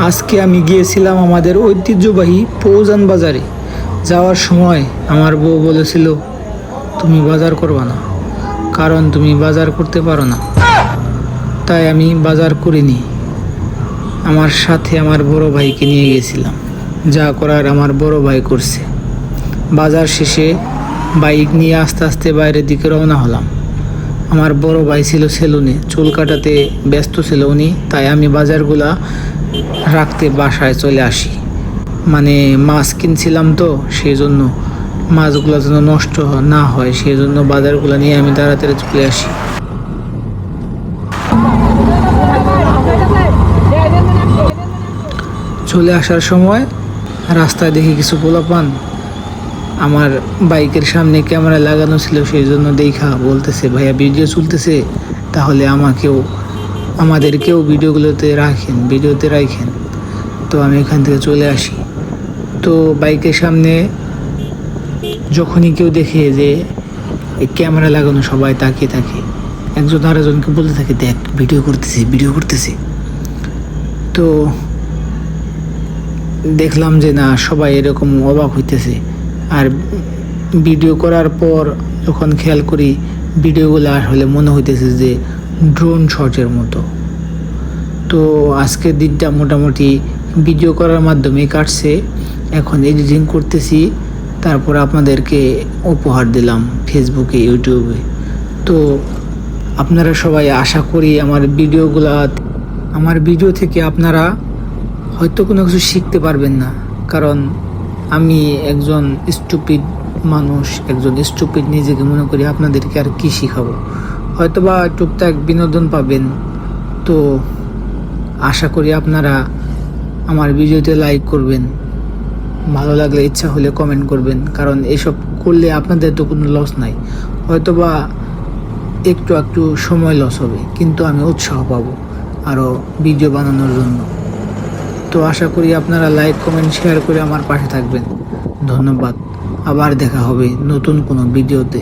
আজকে আমি গিয়েছিলাম আমাদের ঐতিহ্যবাহী পৌজান বাজারে। যাওয়ার সময় আমার বউ বলেছিল, তুমি বাজার করবা না, কারণ তুমি বাজার করতে পারো না। তাই আমি বাজার করিনি। আমার সাথে আমার বড় ভাইকে নিয়ে গেছিলাম। যা করার আমার বড় ভাই করছে। বাজার শেষে বাইক নিয়ে আস্তে আস্তে বাইরের দিকে রওনা হলাম। আমার বড় ভাই ছিল সেলুনে, চুল কাটাতে ব্যস্ত ছিল উনি, তাই আমি বাজারগুলা রাখতে বাসায় চলে আসি। মানে মাছ কিনছিলাম তো, সেই জন্য মাছগুলো যেন নষ্ট না হয়, সেই জন্য বাজারগুলো নিয়ে আমি তাড়াতাড়ি চলে আসি। চলে আসার সময় রাস্তায় দেখি কিছু পোলাপান আমার বাইকের সামনে ক্যামেরা লাগানো ছিল, সেই জন্য দেখা বলতেছে, ভাইয়া ভিডিও চলতেছে, তাহলে আমাদেরকেও ভিডিওতে রাখেন। তো আমি এখান থেকে চলে আসি। তো বাইকের সামনে যখনই কেউ দেখে যে এই ক্যামেরা লাগানো, সবাই তাকিয়ে থাকে, একজন আরেকজনকে বলতে থাকে, দেখ ভিডিও করতেছি। তো দেখলাম যে না, সবাই এরকম অবাক হইতেছে। আর ভিডিও করার পর যখন খেয়াল করি, ভিডিওগুলো আসলে মনে হইতেছে যে ড্রোন শটের মতো। তো আজকের দিনটা মোটামুটি ভিডিও করার মাধ্যমে কাটছে। এখন এডিটিং করতেছি, তারপর আপনাদেরকে উপহার দিলাম ফেসবুকে, ইউটিউবে। তো আপনারা সবাই, আশা করি আমার ভিডিও থেকে আপনারা হয়তো কোনো কিছু শিখতে পারবেন না, কারণ আমি একজন স্টুপিড মানুষ, একজন স্টুপিড নিজেকে মনে করি। আপনাদেরকে আর কি শিখাবো, হয়তো বা টুকটাক বিনোদন পাবেন। তো আশা করি আপনারা আমার ভিডিওতে লাইক করবেন, ভালো লাগলে ইচ্ছা হলে কমেন্ট করবেন, কারণ এসব করলে আপনাদের তো কোনো লস নাই। হয়তো বা একটু সময় লস হবে, কিন্তু আমি উৎসাহ পাবো আরও ভিডিও বানানোর জন্য। তো আশা করি আপনারা লাইক, কমেন্ট, শেয়ার করে আমার পাশে থাকবেন। ধন্যবাদ। আবার দেখা হবে নতুন কোনো ভিডিওতে।